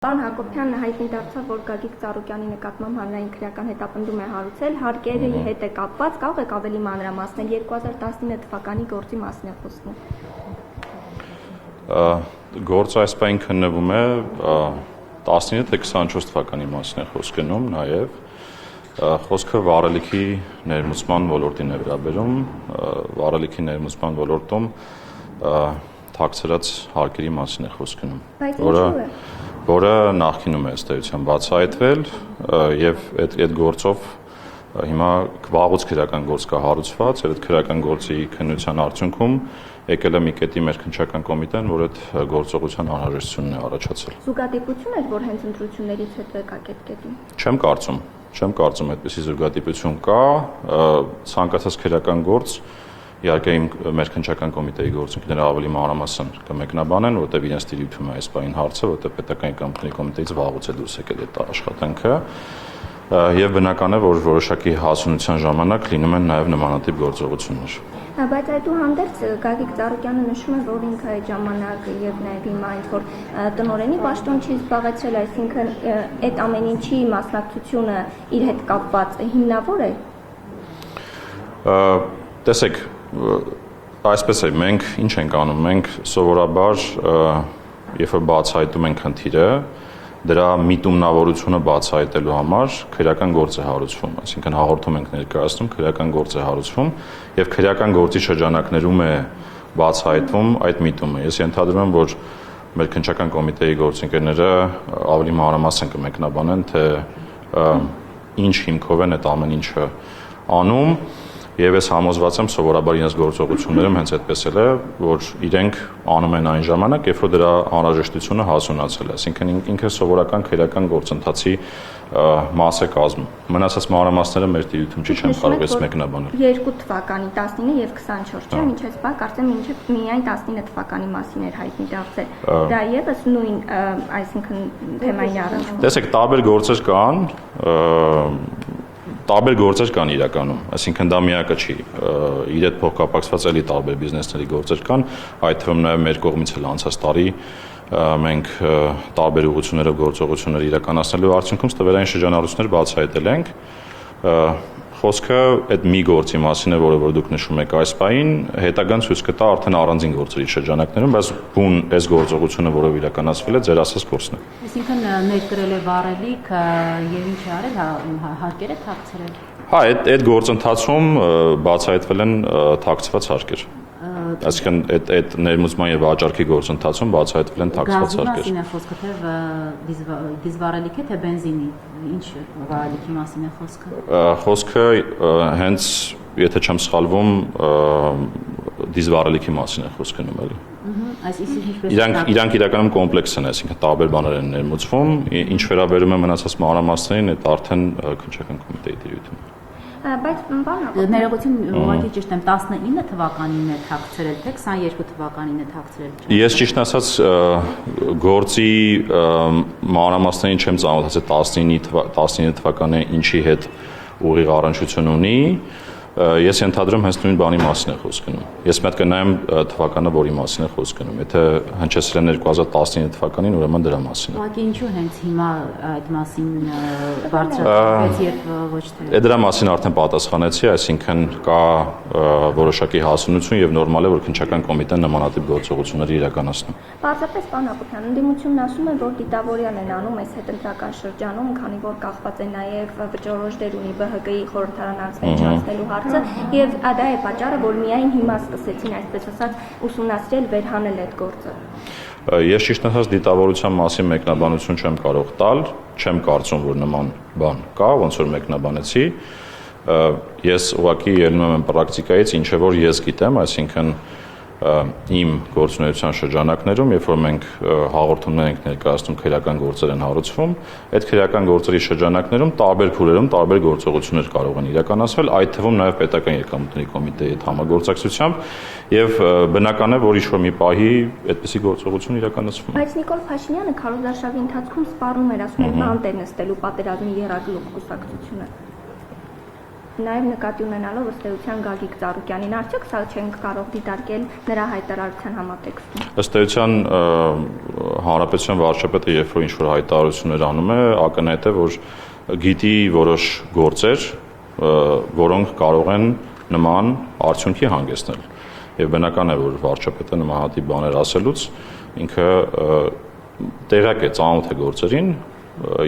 Պարոն Հակոբյանը հայտնի դարձավ, որ Գագիկ Ծառուկյանի նկատմամբ հանրային քրեական հետապնդում է հարուցել, հարկերի հետ է կապված, կարող եք ավելի մանրամասնել 2019 թվականի գործի մասին է խոսքում։ Գործը այս պահին քննվում է 19 թե 24 թվականի մասին է խոսք գնում, նաև խոսքը վարելիքի ներմուծման ոլորտին է վերաբերում, վարելիքի ներմուծման ոլորտում թաքցրած հարկերի մասին է խոսք գնում, որը նախկինում է ըստ էության բացահայտվել եւ այդ գործով հիմա վաղուց քրեական գործ կա հարուցված, այդ քրեական գործի քննության արդյունքում եկել է մի կետի մեր քննչական կոմիտեն, որ այդ գործողության անհրաժեշտությունն է առաջացել։ Զուգադիպություն էր, որ հենց ընտրություններից հետո եկա այդ կետին։ Չեմ կարծում այդպիսի զուգադիպություն կա, ցանկացած քրեական գործ իհարկե մեր քննչական կոմիտեի գործընկերները ավելի մանրամասն կմեկնաբանեն, որտեղ իրենց դիրույթում է այս բային հարցը, որտեղ պետական կամպանի կոմիտեից վաղուց է դուրս եկել այդ աշխատանքը, եւ բնական է, որ որոշակի հասունության ժամանակ լինում են նաեւ նմանատիպ գործողություններ։ Բայց այդուհանդերձ Գագիկ Ծառուկյանը նշում է, որ ինքը այդ ժամանակ եւ նաեւ հիմա ինչ որ տնօրենի պաշտոն չի զբաղեցրել, այսինքն այդ ամեն ինչի մասնակցությունը իր հետ կապված հիմնավոր է։ Տեսեք, այսպես է, մենք ինչ ենք անում, մենք սովորաբար երբ որ բացահայտում ենք խնդիրը, դրա միտումնավորությունը բացահայտելու համար քրեական գործ է հարուցվում, այսինքն հաղորդում ենք ներկայացնում, քրեական գործ է հարուցվում եւ քրեական գործի շրջանակներում է բացահայտվում այդ միտումը։ Ես ենթադրում եմ, որ մեր քննչական կոմիտեի գործընկերները ավելի մանրամասն կմեկնաբանեն, թե ինչ հիմքով են այդ ամեն ինչը անում։ Եվ ես համոզված եմ սովորաբար իրենց գործողություններում հենց այդպես էլ է, որ իրենք անում են այն ժամանակ, երբ որ դրա անհրաժեշտությունը հասունացել է, այսինքն ինքը սովորական քրեական գործընթացի մաս է կազմում։ Մնացած մանրամասները մեր դիրույթում չի, չեմ կարող ես մեկնաբանել։ 2 թվականի 19 եւ 24, չէ՞, մինչեւ սա կարծեմ մինչեւ միայն 19 թվականի մասին էր հայտնի դարձել։ Դա եւս նույն, այսինքն թեմային առնչվում։ Տեսեք, տարբեր գործեր կան իրականում, այսինքն դա միակը չի, իր հետ փոխկապակցված էլի տարբեր բիզնեսների գործեր կան, այդ թվում նաև մեր կողմից էլ անցած տարի մենք տարբեր ուղղություններով գործողություններ իրականացնելու արդյունքում ստվերային շրջանառություններ բացահայտել ենք, խոսքը այդ մի գործի մասին է, որը որ դուք նշում եք այս պահին, հետագան ցույց կտա արդեն առանձին գործերի շրջանակներում, բայց բուն այս գործողությունը, որով իրականացվել է, ձեր ասած գործն է։ Այսինքն ներկրել է վարելիք եւ ինչ է արել, հարկեր է թաքցրել։ Հա, այդ գործընթացում բացահայտվել են թաքցված հարկեր։ Այսինքն այդ ներմուծման եւ վաճառքի գործընթացում բացահայտվել են թաքցված հարկեր։ Գազի մասին է խոսքը, թե դիզվարելիք է, թե բենզինի, ինչ վարելիքի մասին է խոսքը։ Խոսքը հենց, եթե չեմ սխալվում, դիզվարելիքի մասին է խոսքը գնում էլի։ Իրանք իրականում կոմպլեքս են, այսինքն տարբեր բաներ են ներմուծվում, ինչ վերաբերում է մնացած մանրամասներին, այդ արդեն քննչական կոմիտեի դիրույթում։ Բայց բան ներողություն, ուղղակի ճիշտ եմ, 19 թվականին է թաքցրել, թե 22 թվականին է թաքցրել։ Ես ճիշտ ասած գործի մանրամասներին չեմ ծանոթացել 19 թվականի ինչի հետ ուղիղ առնչություն ունի։ Ես ենթադրում հենց նույն բանի մասին է խոսք գնում։ Ես մոտ կնայեմ թվականը, որի մասին է խոսք գնում։ Եթե հնչեցրել են 2019 թվականին, ուրեմն դրա մասին է։ Ուղղակի ինչու հենց հիմա այդ մասին բարձրացվեց եւ ոչ թե։ Դրա մասին արդեն պատասխանեցի, այսինքն կա որոշակի հասունություն եւ նորմալ է, որ քննչական կոմիտեն նմանատիպ գործողություններ իրականացնում։ Պարզապես պարոն Հակոբյան, ընդդիմությունն ասում է, որ դիտավորյալ են անում այս հետընտրական շրջանում, քանի որ կախված է նաեւ վճռորոշ դեր ունի ԲՀԿ-ի խորհրդարան անցնելու հարցը եւ դա է պատճառը, որ միայն հիմա սկսեցին, այսպես ասած, ուսումնասիրել վերհանել այդ գործը։ Ես ճիշտ ասած դիտավորության մասին մեկնաբանություն չեմ կարող տալ, չեմ կարծում, որ նման բան կա, ոնց որ մեկնաբանեցի։ Ես ուղղակի ելնում եմ պրակտիկայից, ինչ է որ ես գիտեմ, այսինքն իմ գործունեության շրջանակներում, երբ որ մենք հաղորդումներ ենք ներկայացնում, քրեական գործեր են հարուցվում, այդ քրեական գործերի շրջանակներում տարբեր փուլերում տարբեր գործողություններ կարող են իրականացվել, այդ թվում նաև պետական եկամուտների կոմիտեի հետ համագործակցությամբ եւ բնական է, որ ինչ-որ մի պահի այդպիսի գործողություն իրականացվում է։ Բայց Նիկոլ Փաշինյանը քարոզարշավի ընթացքում սպառնում էր, ասում էր, բանտ է նստելու պատերազմի եռագլուխ կուսակցությունը։ Նաև նկատի ունենալով ըստ էության Գագիկ Ծառուկյանին, արդյոք սա չենք կարող դիտարկել նրա հայտարարության համատեքստում։ Ըստ էության հանրապետության վարչապետը երբ որ ինչ-որ հայտարարություններ անում է, ակնհայտ է, որ գիտի որոշ գործեր, որոնք կարող են նման արդյունքի հանգեցնել։ Եվ բնական է, որ վարչապետը նմանատիպ բաներ ասելուց ինքը տեղյակ է, ծանոթ է գործերին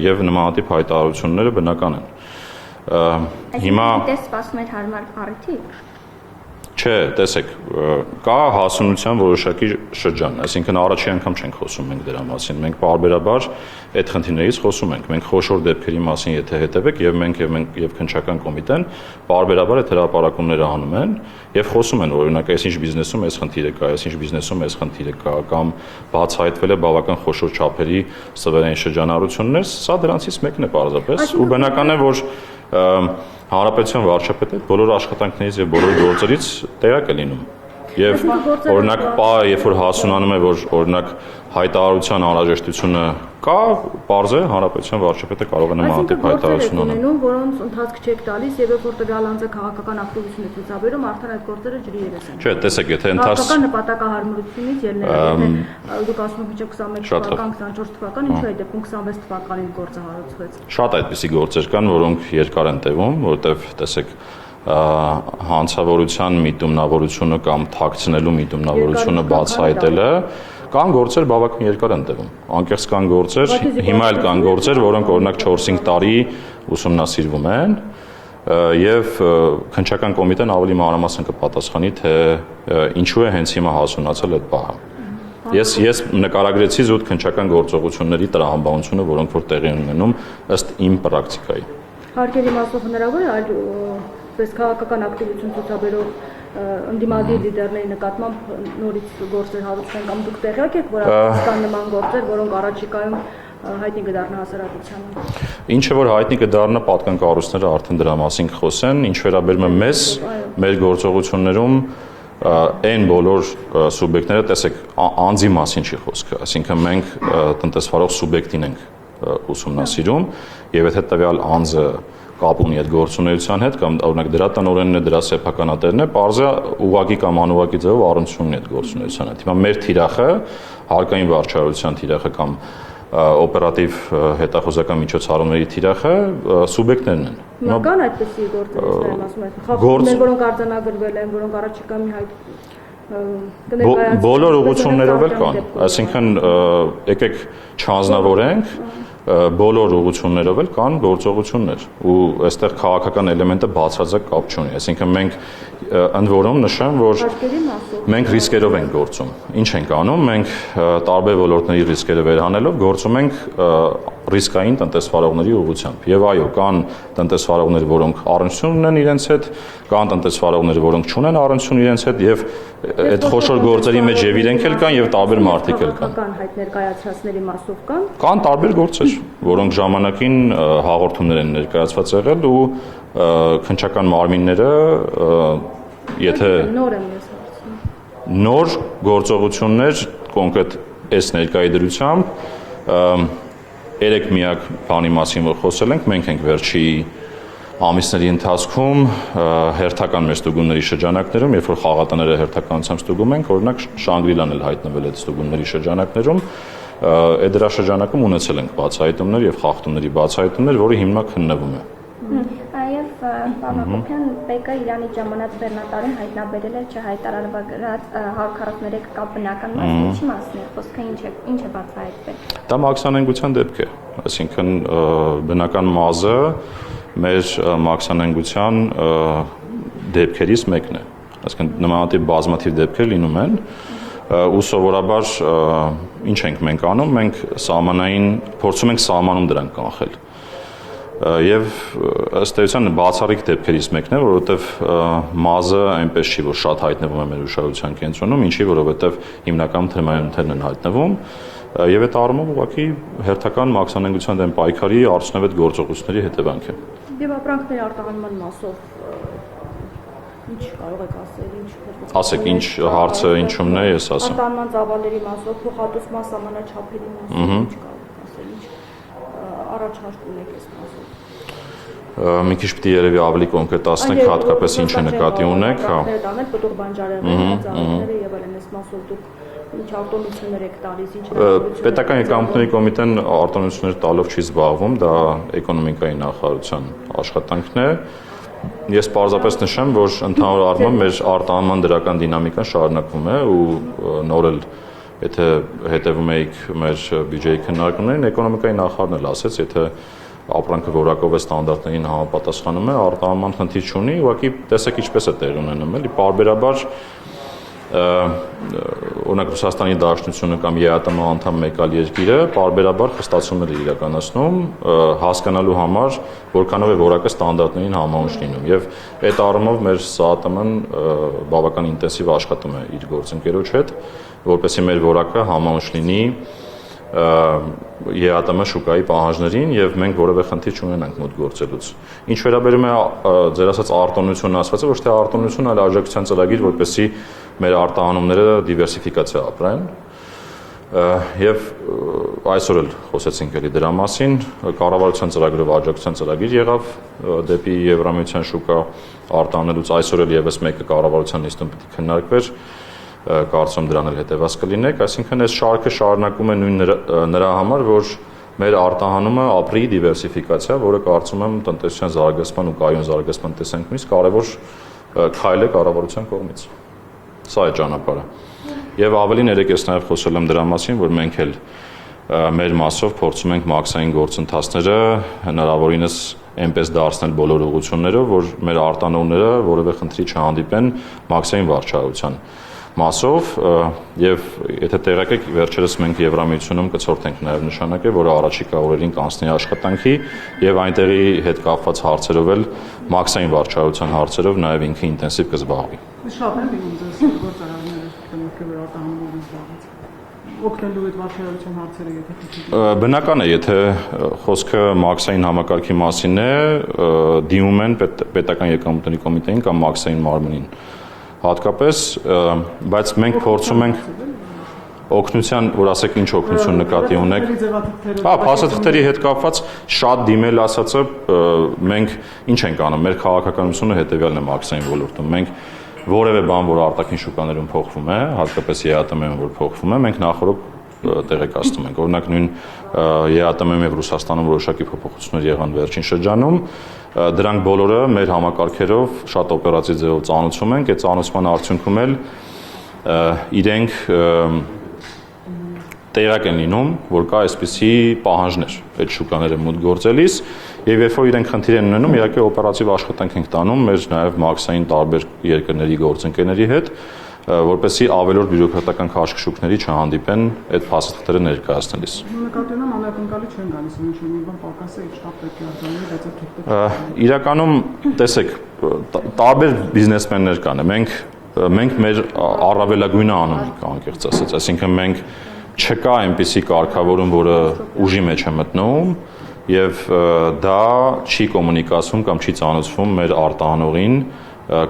եւ նմանատիպ հայտարարությունները բնական են։ Հիմա դες սպասում էր հարմար առիթի։ Չէ, տեսեք, կա հասունության որոշակի շրջան, այսինքն առաջի անգամ չենք խոսում մենք դրա մասին, մենք պարբերաբար այդ խնդիրներից խոսում ենք, մենք խոշոր դեպքերի մասին եթե հետևեք եւ մենք եւ քննչական կոմիտեն պարբերաբար այդ հրապարակումները անում են եւ խոսում են, օրինակ, այսինչ բիզնեսում այս խնդիրը կա, այսինչ բիզնեսում այս խնդիրը կա, կամ բացահայտվել է բավական խոշոր չափերի սվերային շրջանառություններ, սա դրանցից մեկն է պարզապես, ու բնական է, որ հանրապետության վարչապետը բոլոր աշխատանքներից եւ բոլոր գործերից տեղյակ է լինում։ Եվ օրինակ, երբ որ հասունանում է, որ օրինակ հայտարարության անհրաժեշտությունը կա, պարզ է հանրապետության վարչապետը կարող է նմանատիպ հայտարարություն անել։ Որոնց ընթացք չեք տալիս եւ երբ որ տվյալ անձը քաղաքական ակտիվություն է ցուցաբերում, արդեն այդ գործերը ջրի երես են։ Չէ, տեսեք, եթե քաղաքական նպատակահարմարությունից ելնելով, դուք ասում եք 21 թվական, 24 թվական, ինչու է դեպքում 26 թվականին գործը հարուցվեց։ Շատ այդպիսի գործեր կան, որոնք երկար են տևում, որովհետեւ տեսեք հանցավորության միտումնավորությունը կամ թաքցնելու միտումնավորությունը բացահայտելը կան գործեր բավական երկար են տևում։ Անկեղծ կան գործեր, հիմա էլ կան գործեր, որոնք օրինակ 4-5 տարի ուսումնասիրվում են եւ քննչական կոմիտեն ավելի մանրամասն կպատասխանի, թե ինչու է հենց հիմա հասունացել այդ պահը։ Ես նկարագրեցի զուտ քննչական գործողությունների տրամաբանությունը, որոնք որ տեղի ունենում ըստ իմ պրակտիկայի։ Հարկերի մասով հնարավոր է այլ պես քաղաքական ակտիվություն ցուցաբերող ընդդիմադիր լիդերների նկատմամբ նորից գործեր հարուցեն կամ դուք տեղյակ եք, որ կան նման գործեր, որոնք առաջիկայում հայտնի կդառնա հասարակությանը։ Ինչը որ հայտնի կդառնա, պատկան կառույցները արդեն դրա մասին կխոսեն, ինչ վերաբերում է մեզ, մեր գործողություններում այն բոլոր սուբյեկտները, տեսեք, անձի մասին չի խոսքը, այսինքն մենք տնտեսվարող սուբյեկտին ենք ուսումնասիրում եւ եթե տվյալ անձը կապ ունի այդ գործունեության հետ կամ օրինակ դրա տնօրենն է, դրա սեփականատերն է, parza ուղղակի կամ անուղղակի ձևով առնչություն ունի այդ գործունեության հետ։ Հիմա մեր թիրախը, հարկային վարչարության թիրախը կամ օպերատիվ հետախուզական միջոցառումների թիրախը սուբյեկտներն են։ Հիմա կան այդպիսի գործեր, ասում եք, խախտումներ, որոնք արձանագրվել են, որոնք առաջիկա մի հայտ բոլոր ուղղություններով էլ կան, այսինքն եկեք չանձնավորենք, բոլոր ուղղություններով էլ կան գործողություններ ու այստեղ քաղաքական էլեմենտը բացարձակ կապ չունի, այսինքն մենք ընդ որում նշեմ, որ մենք ռիսկերով ենք գործում։ Ինչ ենք անում, մենք տարբեր ոլորտների ռիսկերը վերանելով գործում ենք ռիսկային տնտեսվարողների ուղղությամբ։ Եվ այո, կան տնտեսվարողներ, որոնք առնչություն ունեն իրենց հետ, կան տնտեսվարողներ, որոնք չունեն առնչություն իրենց հետ եւ այդ խոշոր գործերի մեջ եւ իրենք էլ կան եւ տարբեր մարդիկ էլ կան։ Կան հայտ ներկայացրածների մասով կան։ Կան տարբեր գործեր, որոնք ժամանակին հաղորդումներ են ներկայացված եղել ու քննչական մարմինները եթե նոր գործողություններ կոնկրետ այս ներկայի դրությամբ 3 միակ բանի մասին որ խոսել ենք, մենք ենք վերջի ամիսների ընթացքում հերթական մեր ստուգումների շրջանակներում, երբ որ խաղատները հերթականությամբ ստուգում ենք, օրինակ Շանգրիլան էլ հայտնվել է ստուգումների շրջանակներում, այդ դրա շրջանակում ունեցել ենք բացահայտումներ եւ խախտումների բացահայտումներ, որը հիմնակ քննվում է։ Եվ Պավլովյան ՊԿ Իրանի ժամանակ բեռնատարին հայտնաբերել է չհայտարարված 143 կապ բնական մասի ինչի մասն է, խոսքը ինչ է բացահայտվել։ Դա մաքսանենգության դեպք է, այսինքն բնական մազը մեր մաքսանենգության դեպքերից մեկն է, այսինքն նմանատիպ բազմաթիվ դեպքեր լինում են ու սովորաբար ինչ ենք մենք անում, մենք սահմանային փորձում ենք սահմանում դրանք կանխել։ Եվ ըստ էության բացառիկ դեպքերից մեկն է, որովհետև մազը այնպես չի, որ շատ հայտնվում է մեր ուշադրության կենտրոնում, ինչի որովհետև հիմնականում թերմանյութերն են հայտնվում, եւ այդ առումով ուղղակի հերթական մաքսանենգության դեմ պայքարի արդյունավետ գործողությունների հետևանք է։ Եվ ապրանքների արտահանման մասով ինչ կարող եք ասել, ինչ ասեք, ինչ հարցը ինչումն է, ես ասեմ։ Արտահանման ծավալների մասով, փոխհատուցման սահմանաչափերի մասով ինչ կարող եք ասել, ինչ առաջարկ ունեք այս մասով։ մի քիչ պիտի երևի ավելի կոնկրետացնեք, հատկապես ինչ է նկատի ունեք, հա։ Պտուղ բանջարեղենը, ծառայողները եւ այլն, այս մասով դուք ինչ արտոնություններ եք տալիս, ինչ հնարավորություններ։ Պետական եկամուտների կոմիտեն արտոնություններ տալով չի զբաղվում, դա էկոնոմիկայի նախարարության աշխատանքն է։ Ես պարզապես նշեմ, որ ընդհանուր առմամբ մեր արտահանման դրական դինամիկան շարունակվում է ու նոր էլ եթե հետևում եք մեր բյուջեի քննարկումներին, էկոնոմիկայի նախարարն էլ ասեց, եթե ապրանքը որակով է ստանդարտներին համապատասխանում է, արտահանման խնդիր չունի, ուղղակի տեսեք ինչպես է տեղի ունենում, էլի պարբերաբար օրինակ Ռուսաստանի Դաշնությունը կամ ԵԱՏՄ անդամ մեկ այլ երկիրը պարբերաբար խստացումներ է իրականացնում հասկանալու համար, որքանով է որակը ստանդարտներին համահունչ լինում եւ այդ առումով մեր ՍԱՏՄ-ն բավական ինտենսիվ աշխատում է իր գործընկերոջ հետ, որպեսզի մեր որակը համահունչ լինի ԵԱՏՄ շուկայի պահանջներին եւ մենք որևէ խնդիր չունենանք մոտ գործելուց։ Ինչ վերաբերում է ձեր ասած արտոնությունն ասվածը, ոչ թե արտոնություն, այլ աջակցության ծրագիր, որպեսզի մեր արտահանումները դիվերսիֆիկացիա ապրեն։ Եվ այսօր էլ խոսեցինք էլի դրա մասին, կառավարության ծրագրով աջակցության ծրագիր եղավ դեպի Եվրամիության շուկա արտահանելուց, այսօր էլ եւս մեկը կառավարության նիստում պիտի քննարկվեր, կարծում դրան էլ հետևած կլինեք, այսինքն այս շարքը շարունակում է նույն նրա համար, որ մեր արտահանումը ապրի դիվերսիֆիկացիա, որը կարծում եմ տնտեսության զարգացման ու կայուն զարգացման տեսանկյունից կարևոր քայլ է կառավարության կողմից։ Սա է ճանապարհը։ Եվ ավելին երեք ես նաև խոսել եմ դրա մասին, որ մենք էլ մեր մասով փորձում ենք մաքսային գործընթացները հնարավորինս այնպես դարձնել բոլոր ուղղություններով, որ մեր արտանողները որևէ խնդրի չհանդիպեն մաքսային վարչահարության մասով եւ եթե տեղյակ եք վերջերս մենք Եվրամիությունում կցորդենք նաեւ նշանակել, որը առաջիկա օրերին կանցնի աշխատանքի եւ այնտեղի հետ կապված հարցերով էլ մաքսային վարչահարության հարցերով նաեւ ինքը ինտենսիվ կզբաղվի։ Շատ են լինում ձեզ գործարանները, որ արտահանումներն զբաղված։ Օգնելու այդ վարչահարության հարցերը եթե բնական է, եթե խոսքը մաքսային համակարգի մասին է, դիմում են պետական եկամուտների կոմիտեին կամ մաքսային մարմնին։ Հատկապես, բայց մենք փորձում ենք օգնության, որ ասեք ինչ օգնություն նկատի ունեք։ Հա, փաստաթղթերի հետ կապված շատ դիմել ասածը մենք ինչ ենք անում, մեր քաղաքականությունը հետեւյալն է մաքսային ոլորտում։ Մենք որևէ բան, որ արտաքին շուկաներում փոխվում է, հատկապես ԵԱՏՄ-ում որ փոխվում է, մենք նախորդ տեղեկացնում ենք։ Օրինակ նույն ԵԱՏՄ-ում եւ Ռուսաստանում որոշակի փոփոխություններ եղան վերջին շրջանում, դրանք բոլորը մեր համակարգերով շատ օպերատիվ ձևով ծանուցում ենք, այդ ծանուցման արդյունքում էլ իրենք տեղյակ են լինում, որ կա այսպիսի պահանջներ այդ շուկաները մուտք գործելիս եւ երբ որ իրենք խնդիր են ունենում, իհարկե օպերատիվ աշխատանք ենք տանում մեր նաեւ մաքսային տարբեր երկրների գործընկերների հետ, որպեսզի ավելորդ բյուրոկրատական քաշքշուկների չհանդիպեն այդ փաստաթղթերը ներկայացնելիս։ Նկատի ունեմ անակնկալի չեն գալիս, ինչ մի բան պակաս է, շատ պետք է արձանի, բայց այդ թղթերը իրականում տեսեք, տարբեր բիզնեսմեններ կան, մենք մեր առավելագույնը անում ենք, անկեղծ ասած, այսինքն մենք չկա այնպիսի կարգավորում, որը ուժի մեջ է մտնում եւ դա չի կոմունիկացվում կամ չի ծանոթվում մեր արտահանողին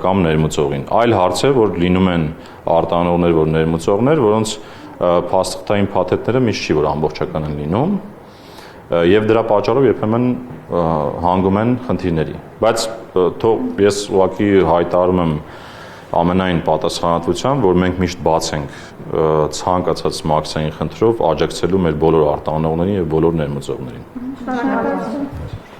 կամ ներմուծողին։ Այլ հարց է, որ լինում են արտահանողներ, որ ներմուծողներ, որոնց փաստաթղթային փաթեթները միշտ չի որ ամբողջական են լինում եւ դրա պատճառով երբեմն հանգում են խնդիրների։ Բայց թող ես ուղղակի հայտարարում եմ ամենայն պատասխանատվությամբ, որ մենք միշտ բաց ենք ցանկացած մաքսային խնդրով աջակցելու մեր բոլոր արտահանողներին եւ բոլոր ներմուծողներին։